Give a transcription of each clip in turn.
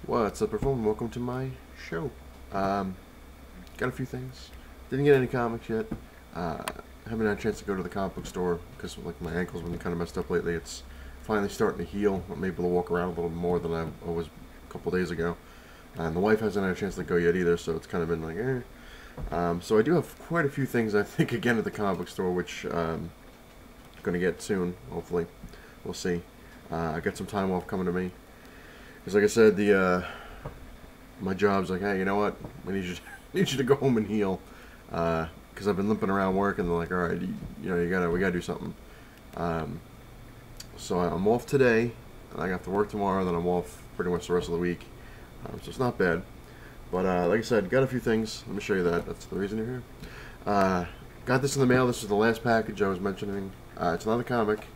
What's up, everyone? Welcome to my show. Got a few things. Didn't get any comics yet. Haven't had a chance to go to the comic book store because like my ankle's been kind of messed up lately. It's finally starting to heal. I'm able to walk around a little more than I was a couple days ago. And the wife hasn't had a chance to go yet either, so it's kind of been like, so I do have quite a few things, I think, again at the comic book store, which I'm going to get soon, hopefully. We'll see. I got some time off coming to me. Because like I said, my job's like, hey, you know what? We need you to go home and heal. Because I've been limping around work, and they're like, all right, we gotta do something. So I'm off today, and I got to work tomorrow. Then I'm off pretty much the rest of the week. So it's not bad. But like I said, got a few things. Let me show you that. That's the reason you're here. Got this in the mail. This is the last package I was mentioning. It's not a comic.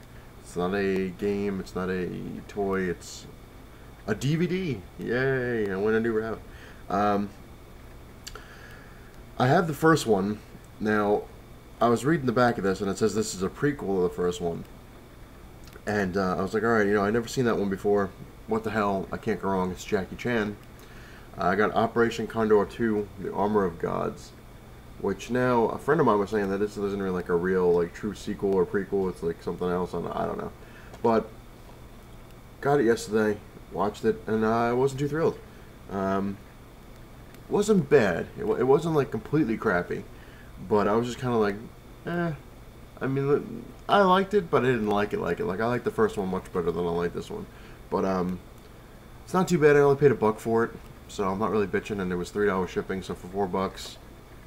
It's not a game. It's not a toy. It's a DVD. Yay, I went a new route. I have the first one. Now, I was reading the back of this, and it says this is a prequel of the first one. And I was like, alright, I never seen that one before. What the hell? I can't go wrong. It's Jackie Chan. I got Operation Condor 2, The Armor of Gods. Which now, a friend of mine was saying that this isn't really like a real, like, true sequel or prequel. It's like something else. I don't know. But, got it yesterday. Watched it, and I wasn't too thrilled. Wasn't bad. It wasn't like completely crappy, but I was just kind of like, I mean, I liked it, but I didn't like it. Like I liked the first one much better than I like this one. But it's not too bad. I only paid $1 for it, so I'm not really bitching. And it was $3 shipping, so for $4,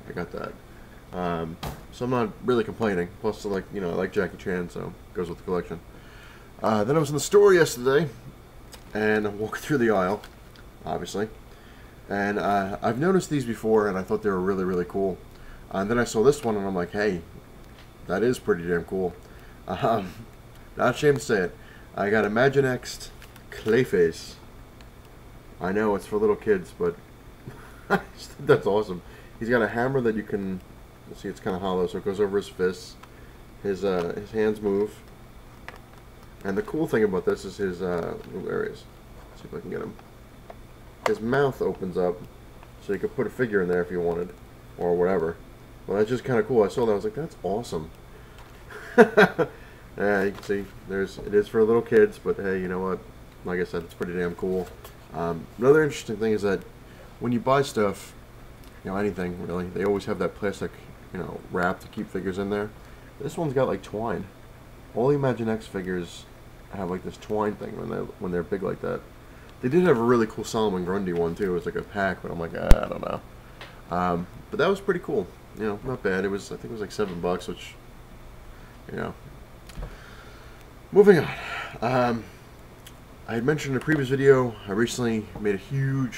I got that. So I'm not really complaining. Plus, like I like Jackie Chan, so it goes with the collection. Then I was in the store yesterday. And I'm walking through the aisle, obviously. And I've noticed these before, and I thought they were really, really cool. And then I saw this one, and I'm like, hey, that is pretty damn cool. Not ashamed to say it. I got Imaginext Clayface. I know it's for little kids, but I just think that's awesome. He's got a hammer that you can, let's see, it's kind of hollow, so it goes over his fists. His hands move. And the cool thing about this is his, little areas. Let's see if I can get him. His mouth opens up, so you could put a figure in there if you wanted, or whatever. Well, that's just kind of cool. I saw that, I was like, that's awesome. Yeah, you can see, it is for little kids, but hey, you know what? Like I said, it's pretty damn cool. Another interesting thing is that when you buy stuff, anything really, they always have that plastic, wrap to keep figures in there. This one's got like twine. All the Imaginext figures have like this twine thing when they're big like that. They did have a really cool Solomon Grundy one too. It was like a pack, but I'm like, I don't know. But that was pretty cool. Not bad. I think it was like $7, which, Moving on. I had mentioned in a previous video, I recently made a huge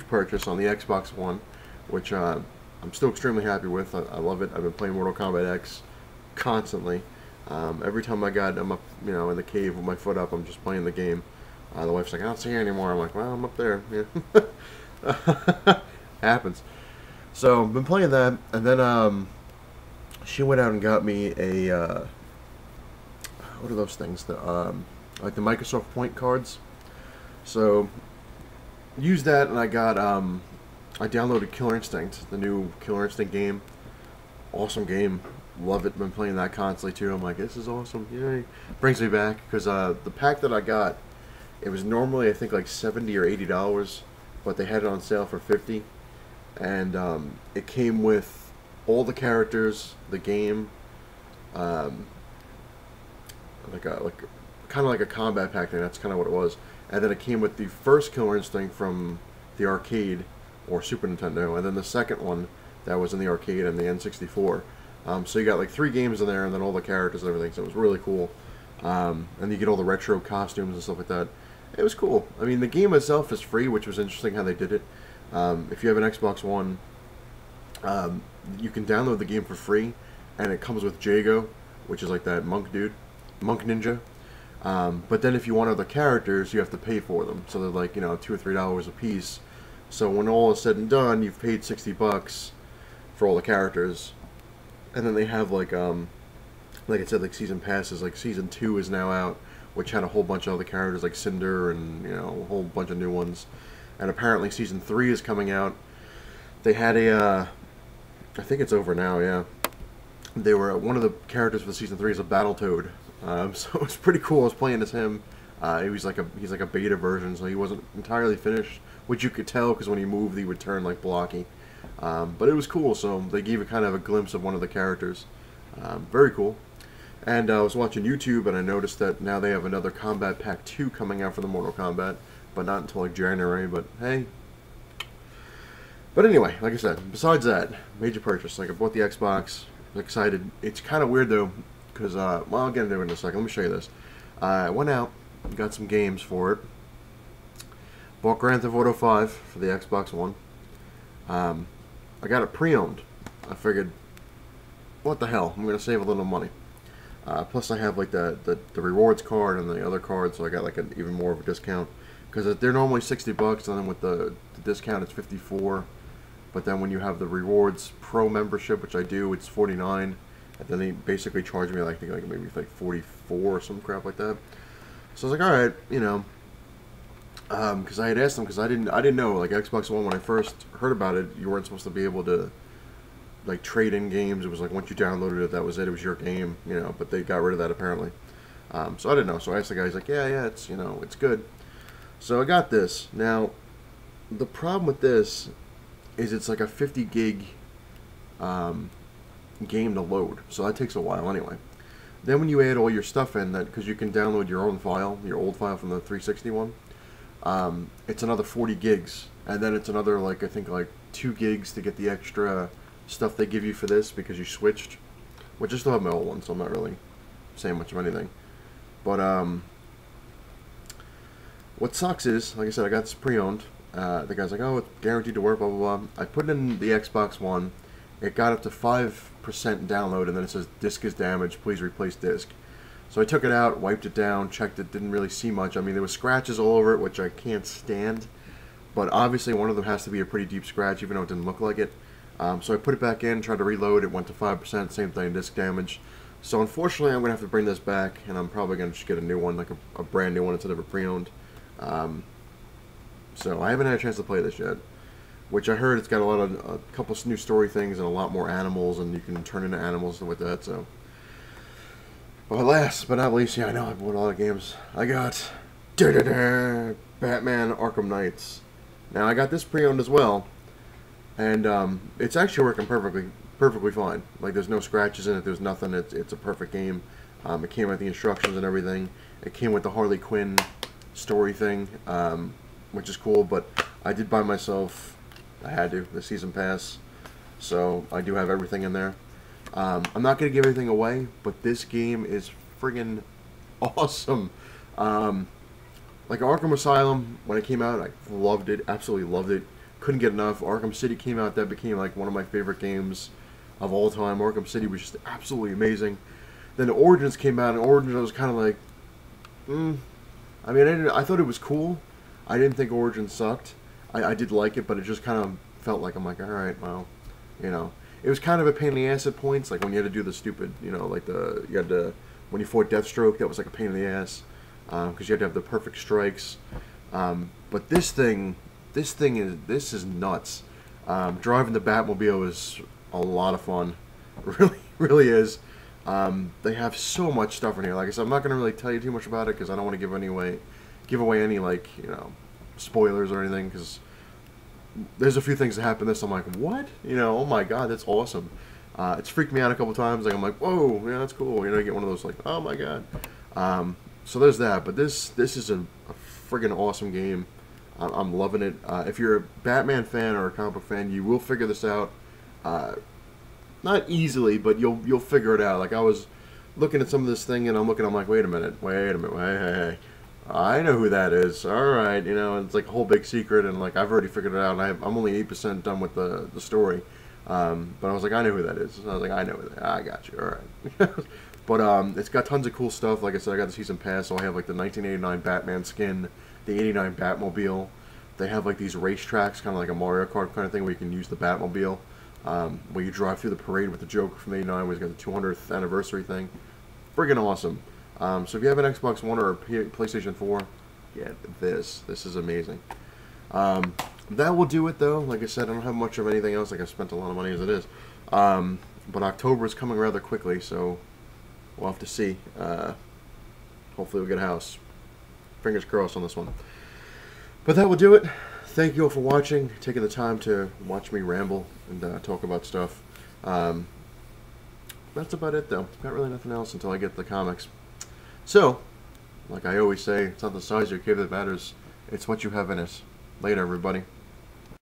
purchase on the Xbox One, which I'm still extremely happy with. I love it. I've been playing Mortal Kombat X constantly. Every time I'm up, in the cave with my foot up, I'm just playing the game. The wife's like, I don't see you anymore. I'm like, well, I'm up there. Yeah. Happens. So, I've been playing that, and then, she went out and got me a, what are those things? Like the Microsoft Point cards. So, used that, and I got, I downloaded Killer Instinct, the new Killer Instinct game. Awesome game. Love it. Been playing that constantly too. I'm like, this is awesome. Yay. Brings me back because the pack that I got, it was normally I think like $70 or $80, but they had it on sale for $50, and it came with all the characters, the game, kind of like a combat pack thing. That's kind of what it was. And then it came with the first Killer Instinct from the arcade or Super Nintendo, and then the second one that was in the arcade and the N64. So you got like 3 games in there, and then all the characters and everything. So it was really cool. And you get all the retro costumes and stuff like that. It was cool. I mean, the game itself is free, which was interesting how they did it. If you have an Xbox One, you can download the game for free, and it comes with Jago, which is like that monk dude, monk ninja. But then if you want other characters, you have to pay for them. So they're like, $2 or $3 a piece. So when all is said and done, you've paid $60 for all the characters. And then they have like I said, like season passes. Like season 2 is now out, which had a whole bunch of other characters like Cinder and, you know, a whole bunch of new ones. And apparently Season 3 is coming out. They had a, I think it's over now, yeah. They were, one of the characters for Season 3 is a Battletoad. So it was pretty cool. I was playing as him. He's like a beta version, so he wasn't entirely finished, which you could tell because when he moved, he would turn like blocky. But it was cool, so they gave it kind of a glimpse of one of the characters. Very cool. And I was watching YouTube, and I noticed that now they have another Combat Pack 2 coming out for the Mortal Kombat, but not until like January, but hey. But anyway, like I said, besides that, major purchase. Like I bought the Xbox, I was excited. It's kind of weird though, because, well, I'll get into it in a second. Let me show you this. I went out, got some games for it. Bought Grand Theft Auto 5 for the Xbox One. I got it pre-owned. I figured, what the hell, I'm going to save a little money. Plus I have like the rewards card and the other card, so I got like even more of a discount. Because they're normally 60 bucks, and then with the discount it's 54. But then when you have the rewards pro membership, which I do, it's 49. And then they basically charge me like, I think like maybe like 44 or some crap like that. So I was like, all right, you know, because I had asked them, because I didn't know, like Xbox One, when I first heard about it, you weren't supposed to be able to like trade in games. It was like once you downloaded it, that was it. It was your game, you know. But they got rid of that apparently. So I didn't know. So I asked the guy. He's like, yeah, it's, you know, it's good. So I got this. Now, the problem with this is it's like a 50 gig game to load. So that takes a while anyway. Then when you add all your stuff in, that because you can download your own file, your old file from the 360 one, it's another 40 gigs, and then it's another like I think like 2 gigs to get the extra stuff they give you for this because you switched, which I still have my old one, so I'm not really saying much of anything. But what sucks is, like I said, I got this pre-owned. The guy's like, oh, it's guaranteed to work, blah blah blah. I put it in the Xbox One. It got up to 5% download, and then it says disk is damaged, please replace disk. So I took it out, wiped it down, checked it, didn't really see much. I mean, there were scratches all over it, which I can't stand. But obviously one of them has to be a pretty deep scratch, even though it didn't look like it. So I put it back in, tried to reload, it went to 5%, same thing, disk damage. So unfortunately I'm going to have to bring this back, and I'm probably going to just get a new one, like a brand new one instead of a pre-owned. So I haven't had a chance to play this yet. Which I heard it's got a couple new story things and a lot more animals, and you can turn into animals and with that. So, but last but not least, yeah, I know I bought a lot of games. I got Batman Arkham Knights. Now I got this pre-owned as well, and it's actually working perfectly fine. Like there's no scratches in it. There's nothing. It's a perfect game. It came with the instructions and everything. It came with the Harley Quinn story thing, which is cool. But I did buy myself. I had to, the season pass, so I do have everything in there. I'm not going to give anything away, but this game is friggin' awesome. Like Arkham Asylum, when it came out, I loved it, absolutely loved it. Couldn't get enough. Arkham City came out, that became like one of my favorite games of all time. Arkham City was just absolutely amazing. Then Origins came out, and Origins I was kind of like, I mean, I thought it was cool. I didn't think Origins sucked. I did like it, but it just kind of felt like, I'm like, alright, well, you know. It was kind of a pain in the ass at points, like when you had to do the stupid, you know, like you had to, when you fought Deathstroke, that was like a pain in the ass, because you had to have the perfect strikes. But this is nuts. Driving the Batmobile is a lot of fun. Really, really is. They have so much stuff in here. Like I said, I'm not going to really tell you too much about it, because I don't want to give away any, like, you know, spoilers or anything, because there's a few things that happen this I'm like, what? You know, oh my god, that's awesome. It's freaked me out a couple times. Like I'm like, whoa, yeah, that's cool. You know, you get one of those like, oh my god. So there's that. But this is a friggin' awesome game. I'm loving it. If you're a Batman fan or a comic book fan, you will figure this out. Not easily, but you'll figure it out. Like I was looking at some of this thing, and I'm like, wait a minute, hey. I know who that is. Alright, you know, it's like a whole big secret, and like I've already figured it out, and I'm only 8% done with the story. But I was like, I know who that is. So I was like, I know who that is. I got you, alright. But it's got tons of cool stuff. Like I said, I got the season pass, so I have like the 1989 Batman skin, the 89 Batmobile. They have like these racetracks, kind of like a Mario Kart kind of thing, where you can use the Batmobile. Where you drive through the parade with the Joker from 89, where he's got the 200th anniversary thing. Friggin' awesome. So if you have an Xbox One or a PlayStation 4, get this. This is amazing. That will do it, though. Like I said, I don't have much of anything else. Like, I've spent a lot of money as it is. But October is coming rather quickly, so we'll have to see. Hopefully we'll get a house. Fingers crossed on this one. But that will do it. Thank you all for watching, taking the time to watch me ramble and talk about stuff. That's about it, though. Got really nothing else until I get the comics. So, like I always say, it's not the size of your cave that matters. It's what you have in it. Later, everybody.